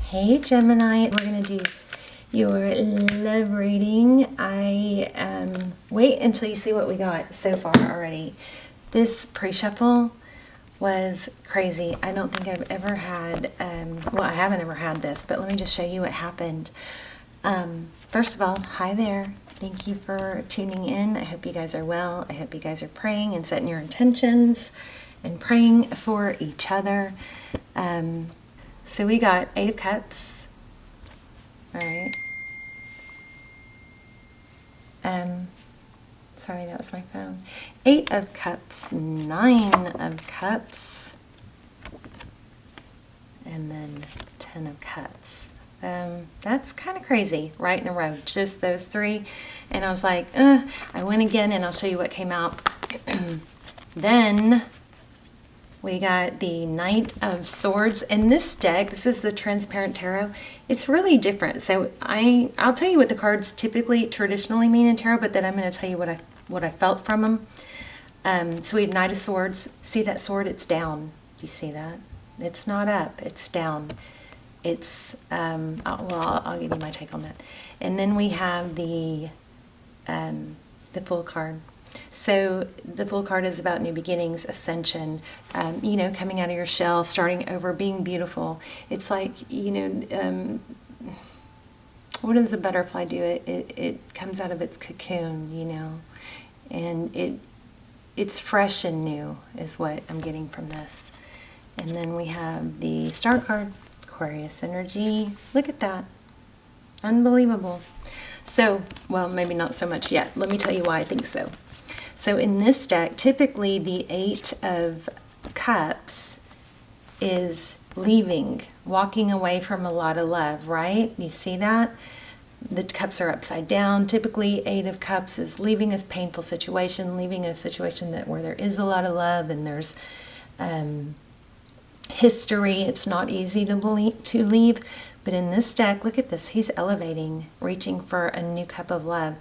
Hey Gemini, we're going to do your love reading. Wait until you see what we got so far already. This pre-shuffle was crazy. I don't think I've ever had, well, I haven't ever had this, but let me just show you what happened. First of all, hi there. Thank you for tuning in. I hope you guys are well. I hope you guys are praying and setting your intentions and praying for each other. So we got 8 of Cups. All right. Sorry, that was my phone. 8 of Cups, 9 of Cups, and then 10 of Cups. That's kind of crazy, right in a row, just those 3. And I was like, I went again, and I'll show you what came out. Then we got the Knight of Swords. And this deck, this is the Transparent Tarot. It's really different. So I'll tell you what the cards traditionally mean in tarot, but then I'm going to tell you what I felt from them. So we have Knight of Swords. See that sword? It's down. Do you see that? It's not up. It's down. It's I'll give you my take on that. And then we have the Fool card. So the Fool card is about new beginnings, ascension, coming out of your shell, starting over, being beautiful. It's like, what does a butterfly do? It comes out of its cocoon, and it's fresh and new is what I'm getting from this. And then we have the Star card, Aquarius energy. Look at that. Unbelievable. So, well, maybe not so much yet. Let me tell you why I think so. So in this deck, typically the 8 of Cups is leaving, walking away from a lot of love, right? You see that? The cups are upside down. Typically 8 of Cups is leaving a painful situation, leaving a situation where there is a lot of love and there's history. It's not easy to leave. But in this deck, look at this. He's elevating, reaching for a new cup of love.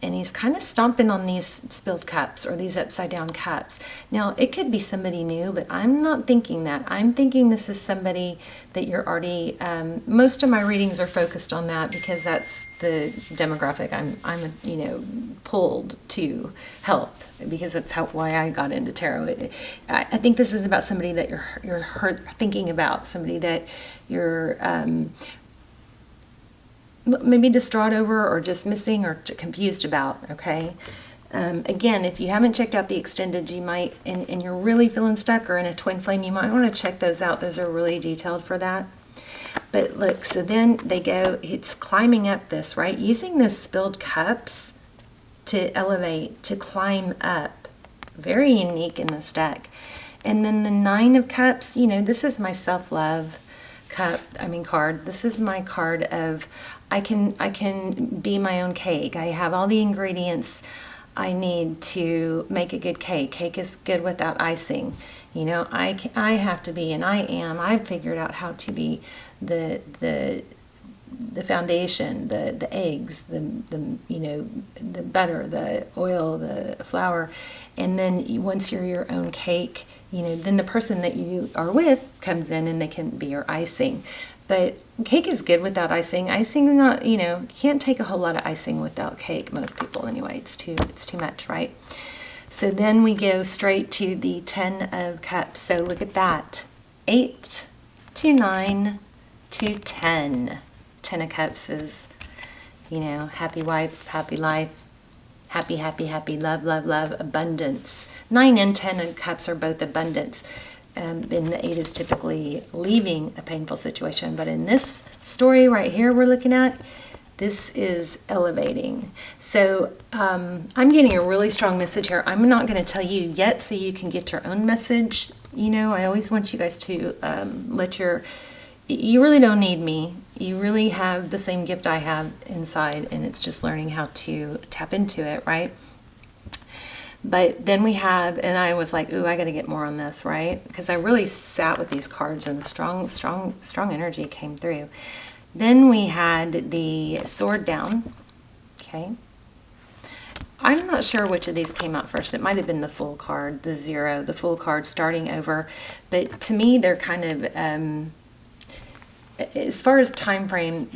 And he's kind of stomping on these spilled cups or these upside down cups. Now, it could be somebody new, but I'm not thinking that. I'm thinking this is somebody that you're already, most of my readings are focused on that because that's the demographic I'm pulled to help, because that's why I got into tarot. I think this is about somebody that you're thinking about, somebody that you're maybe distraught over or just missing or confused about, okay? Again, if you haven't checked out the extended, you might, and you're really feeling stuck or in a twin flame, you might want to check those out. Those are really detailed for that. But look, so then they go, it's climbing up this, right? Using those spilled cups to elevate, to climb up. Very unique in this deck. And then the 9 of Cups, this is my self-love card. This is my card of I can be my own cake. I have all the ingredients I need to make a good cake. Cake is good without icing. I have to be, and I've figured out how to be the foundation, the eggs, the butter, the oil, the flour. And then once you're your own cake, then the person that you are with comes in and they can be your icing. But cake is good without icing. Icing is not, you can't take a whole lot of icing without cake, most people anyway. It's too much, right? So then we go straight to the 10 of Cups. So look at that. 8 to 9 to 10. 10 of Cups is, happy wife, happy life, happy, happy, happy, love, love, love, abundance. 9 and 10 of Cups are both abundance. And the 8 is typically leaving a painful situation. But in this story right here we're looking at, this is elevating. So I'm getting a really strong message here. I'm not going to tell you yet so you can get your own message. I always want you guys to you really don't need me. You really have the same gift I have inside, and it's just learning how to tap into it, right? But then we have, and I was like, ooh, I got to get more on this, right? Because I really sat with these cards and strong energy came through. Then we had the Sword down, okay? I'm not sure which of these came out first. It might have been the Fool card, the 0, the Fool card starting over. But to me, they're kind of as far as time frame,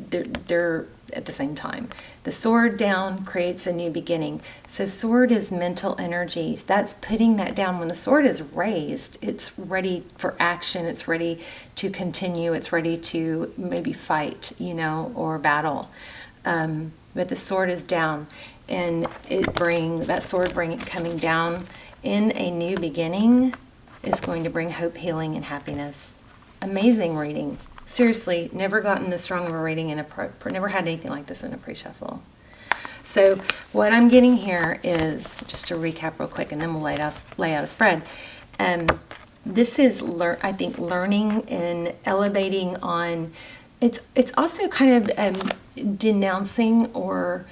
they're at the same time. The sword down creates a new beginning. So sword is mental energy. That's putting that down. When the sword is raised, it's ready for action. It's ready to continue. It's ready to maybe fight, or battle. But the sword is down, and that sword coming down in a new beginning is going to bring hope, healing, and happiness. Amazing reading. Seriously, never gotten this strong of a reading never had anything like this in a pre-shuffle. So what I'm getting here is, just to recap real quick, and then we'll lay out a spread. This is, I think, learning and elevating on. It's also kind of denouncing or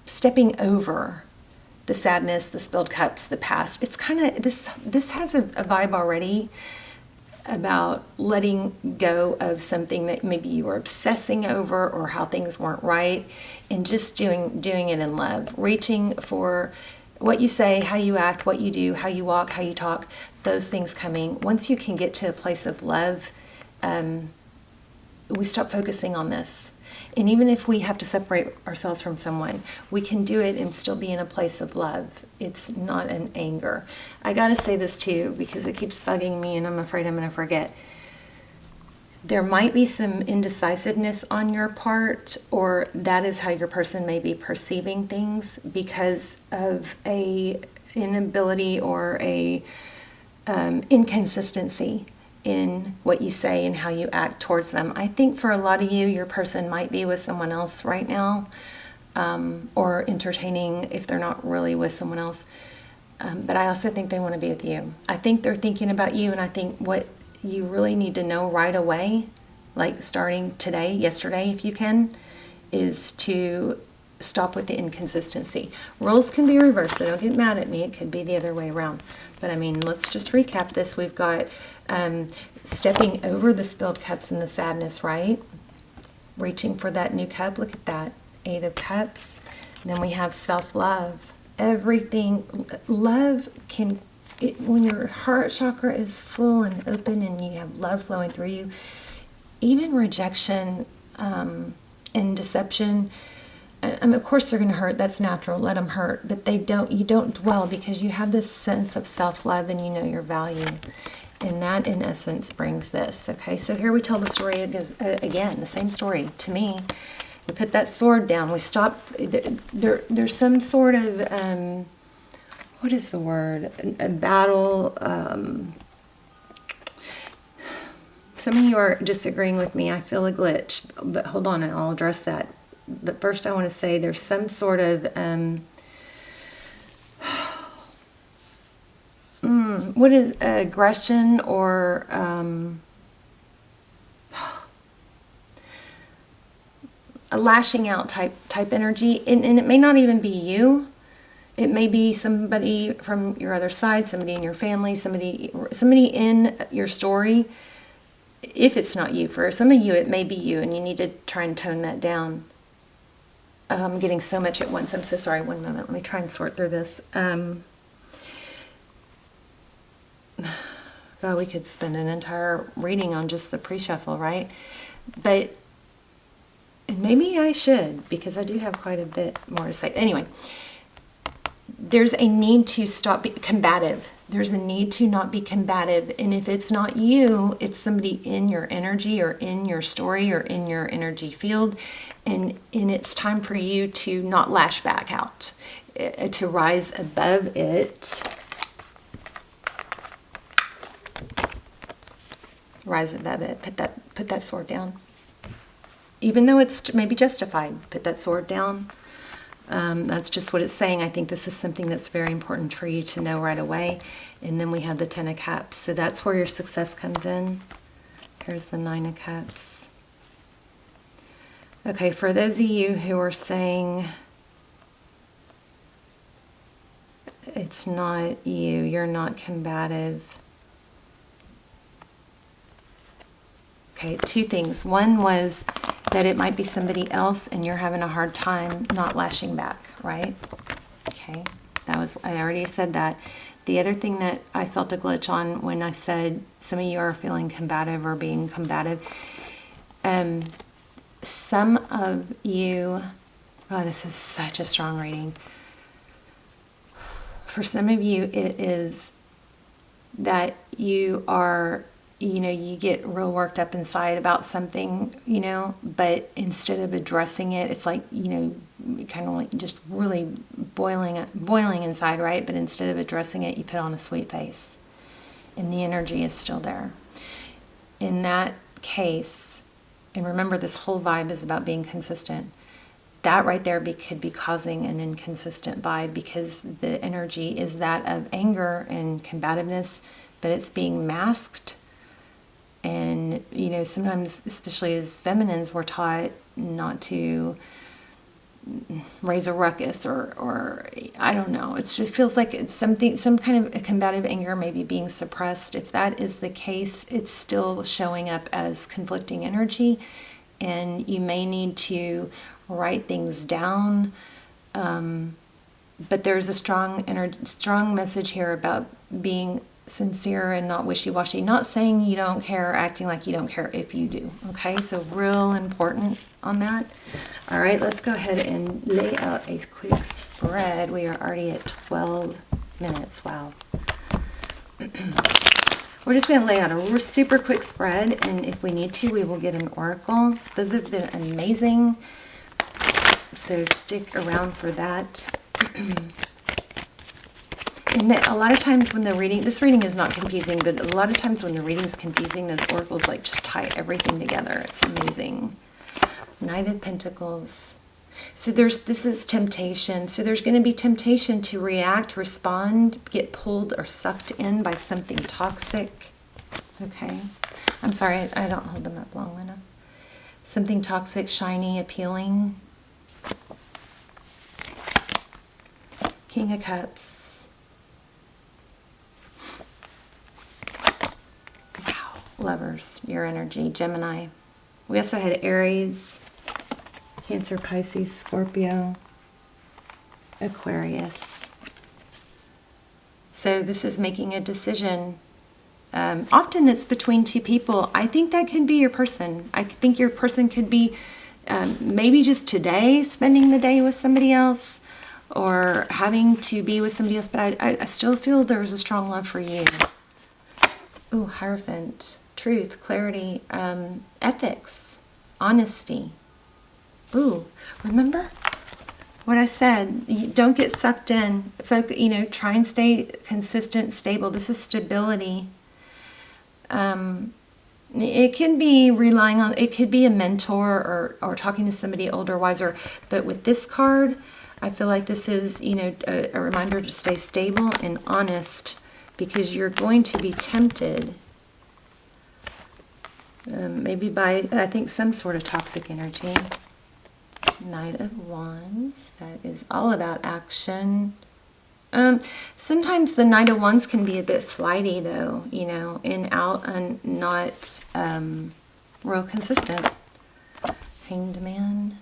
stepping over the sadness, the spilled cups, the past. It's kind of this has a vibe already about letting go of something that maybe you were obsessing over, or how things weren't right, and just doing it in love, reaching for what you say, how you act, what you do, how you walk, how you talk, those things coming. Once you can get to a place of love, we stop focusing on this. And even if we have to separate ourselves from someone, we can do it and still be in a place of love. It's not an anger. I got to say this too, because it keeps bugging me and I'm afraid I'm going to forget. There might be some indecisiveness on your part, or that is how your person may be perceiving things because of a inability or a inconsistency in what you say and how you act towards them. I think for a lot of you, your person might be with someone else right now, or entertaining if they're not really with someone else. But I also think they want to be with you. I think they're thinking about you, and I think what you really need to know right away, like starting today, yesterday, if you can, is to stop with the inconsistency. Roles can be reversed, so don't get mad at me. It could be the other way around. But I mean, let's just recap this. We've got stepping over the spilled cups and the sadness, right? Reaching for that new cup. Look at that. 8 of Cups. And then we have self-love. Everything. Love can, when your heart chakra is full and open and you have love flowing through you, even rejection and deception, of course they're going to hurt. That's natural. Let them hurt. But you don't dwell, because you have this sense of self-love and you know your value. And that, in essence, brings this. Okay, so here we tell the story again, the same story to me. We put that sword down. We stop. There's some sort of, what is the word? A battle. Some of you are disagreeing with me. I feel a glitch. But hold on, and I'll address that. But first I want to say there's some sort of, what is aggression or a lashing out type energy. And it may not even be you. It may be somebody from your other side, somebody in your family, somebody in your story. If it's not you, for some of you, it may be you, and you need to try and tone that down. I'm getting so much at once. I'm so sorry. One moment. Let me try and sort through this. God, we could spend an entire reading on just the pre-shuffle, right? But, and maybe I should, because I do have quite a bit more to say. Anyway, there's a need to stop being combative. There's a need to not be combative. And if it's not you, it's somebody in your energy or in your story or in your energy field. And it's time for you to not lash back out, to rise above it. Rise above it. Put that sword down. Even though it's maybe justified, put that sword down. That's just what it's saying. I think this is something that's very important for you to know right away. And then we have the 10 of Cups. So that's where your success comes in. Here's the 9 of Cups. Okay, for those of you who are saying it's not you, you're not combative. Okay, 2 things. One was that it might be somebody else and you're having a hard time not lashing back, right? Okay, I already said that. The other thing that I felt a glitch on when I said some of you are feeling combative or being combative, some of you, oh, this is such a strong reading. For some of you, it is that you are, you get real worked up inside about something, but instead of addressing it, it's like, kind of like just really boiling inside, right? But instead of addressing it, you put on a sweet face, and the energy is still there. In that case, and remember, this whole vibe is about being consistent. That right there could be causing an inconsistent vibe, because the energy is that of anger and combativeness, but it's being masked. And, sometimes, especially as feminines, we're taught not to raise a ruckus or I don't know. It feels like it's something, some kind of a combative anger maybe being suppressed. If that is the case, it's still showing up as conflicting energy, and you may need to write things down. But there's a strong message here about being sincere and not wishy-washy. Not saying you don't care, acting like you don't care if you do. Okay, so real important on that. All right, let's go ahead and lay out a quick spread. We are already at 12 minutes. Wow. We're just going to lay out a super quick spread, and if we need to, we will get an oracle. Those have been amazing, so stick around for that. And a lot of times when this reading is not confusing, but a lot of times when the reading is confusing, those oracles like just tie everything together. It's amazing. Knight of Pentacles. So this is temptation. So there's going to be temptation to react, respond, get pulled or sucked in by something toxic. Okay. I'm sorry, I don't hold them up long enough. Something toxic, shiny, appealing. King of Cups. Wow. Lovers, your energy. Gemini. We also had Aries, Cancer, Pisces, Scorpio, Aquarius. So this is making a decision. Often it's between two people. I think that could be your person. I think your person could be maybe just today spending the day with somebody else, or having to be with somebody else, but I still feel there's a strong love for you. Ooh, Hierophant. Truth, clarity, ethics, honesty. Ooh, remember what I said? You don't get sucked in. Try and stay consistent, stable. This is stability. It can be relying on, it could be a mentor or talking to somebody older, wiser. But with this card, I feel like this is, a reminder to stay stable and honest, because you're going to be tempted. Maybe by, I think, some sort of toxic energy. Knight of Wands. That is all about action. Sometimes the Knight of Wands can be a bit flighty, though, in, out, and not real consistent. Hanged Man.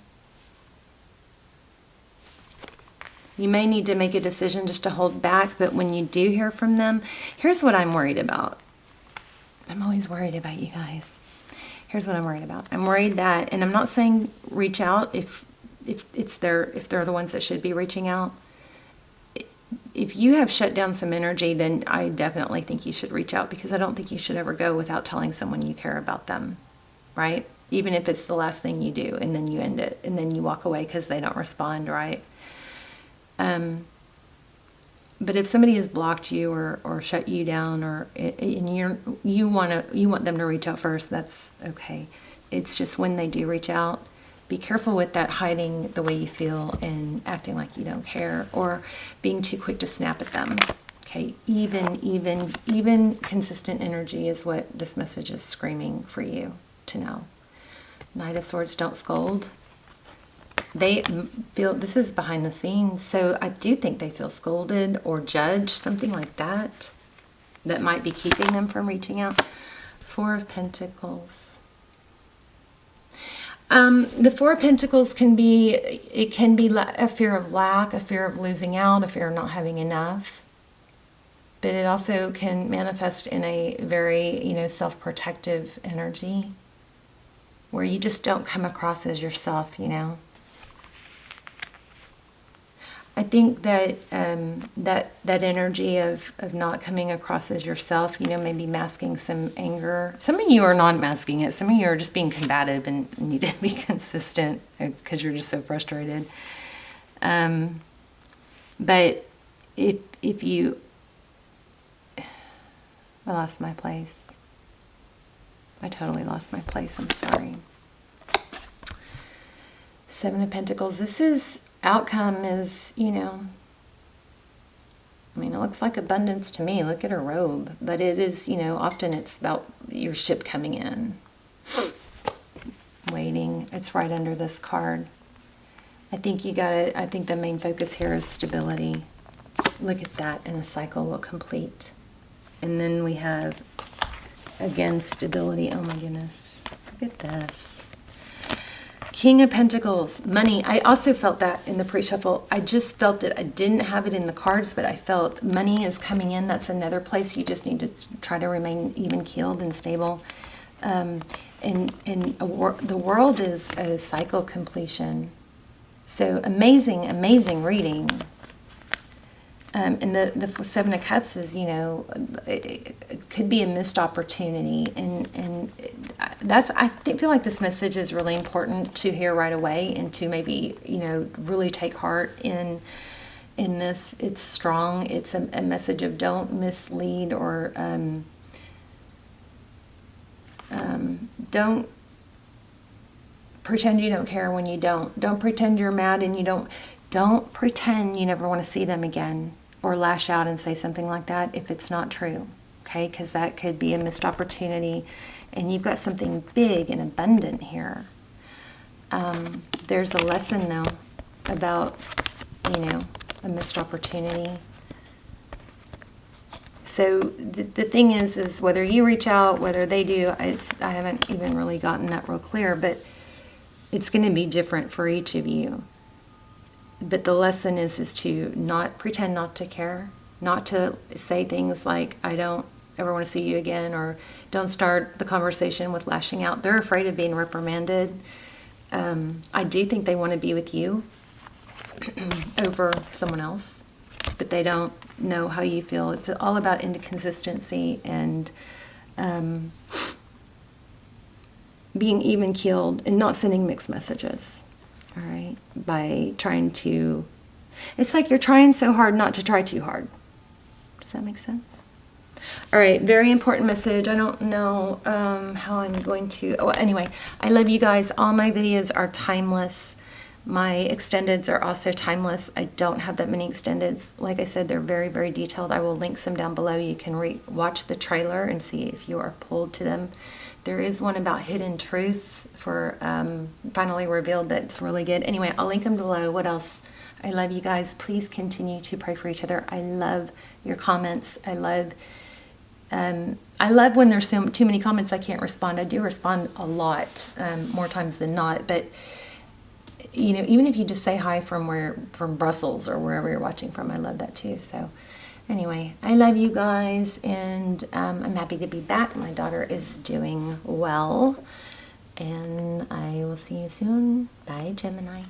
You may need to make a decision just to hold back, but when you do hear from them, here's what I'm worried about. I'm always worried about you guys. Here's what I'm worried about. I'm worried that, and I'm not saying reach out if they're the ones that should be reaching out. If you have shut down some energy, then I definitely think you should reach out, because I don't think you should ever go without telling someone you care about them, right? Even if it's the last thing you do, and then you end it, and then you walk away because they don't respond, right? But if somebody has blocked you or shut you down, and you want them to reach out first, that's okay. It's just when they do reach out, be careful with that hiding the way you feel and acting like you don't care, or being too quick to snap at them. Okay, even consistent energy is what this message is screaming for you to know. Knight of Swords, don't scold. They feel, this is behind the scenes, so I do think they feel scolded or judged, something like that, that might be keeping them from reaching out. Four of Pentacles. The Four of Pentacles can be a fear of lack, a fear of losing out, a fear of not having enough. But it also can manifest in a very, self-protective energy where you just don't come across as yourself, I think that that energy of not coming across as yourself, maybe masking some anger. Some of you are not masking it. Some of you are just being combative and need to be consistent because you're just so frustrated. But if you... I lost my place. I totally lost my place. I'm sorry. Seven of Pentacles. This is... outcome is, it looks like abundance to me. Look at her robe. But it is, often it's about your ship coming in. Waiting. It's right under this card. I think I think the main focus here is stability. Look at that, and a cycle will complete. And then we have, again, stability. Oh my goodness. Look at this. King of Pentacles, money. I also felt that in the pre-shuffle. I just felt it. I didn't have it in the cards, but I felt money is coming in. That's another place you just need to try to remain even-keeled and stable. The world is a cycle completion. So amazing, amazing reading. And the Seven of Cups is, it could be a missed opportunity. And I feel like this message is really important to hear right away and to maybe, really take heart in this. It's strong. It's a message of don't mislead or don't pretend you don't care when you don't. Don't pretend you're mad and you don't pretend you never want to see them again or lash out and say something like that if it's not true, okay? Because that could be a missed opportunity, and you've got something big and abundant here. There's a lesson, though, about, a missed opportunity. So the thing is whether you reach out, whether they do, I haven't even really gotten that real clear, but it's going to be different for each of you. But the lesson is to not pretend not to care, not to say things like, I don't ever want to see you again, or don't start the conversation with lashing out. They're afraid of being reprimanded. I do think they want to be with you over someone else, but they don't know how you feel. It's all about inconsistency and being even-keeled and not sending mixed messages. All right, by trying to, it's like you're trying so hard not to try too hard. Does that make sense? All right, very important message. I don't know how I'm going to, anyway, I love you guys. All my videos are timeless. My extendeds are also timeless. I don't have that many extendeds. Like I said, they're very, very detailed. I will link some down below. You can watch the trailer and see if you are pulled to them. There is one about hidden truths for finally revealed that's really good. Anyway, I'll link them below. What else? I love you guys. Please continue to pray for each other. I love your comments. I love when there's too many comments I can't respond. I do respond a lot, more times than not. But even if you just say hi from Brussels or wherever you're watching from, I love that too. So anyway, I love you guys, and I'm happy to be back. My daughter is doing well, and I will see you soon. Bye, Gemini.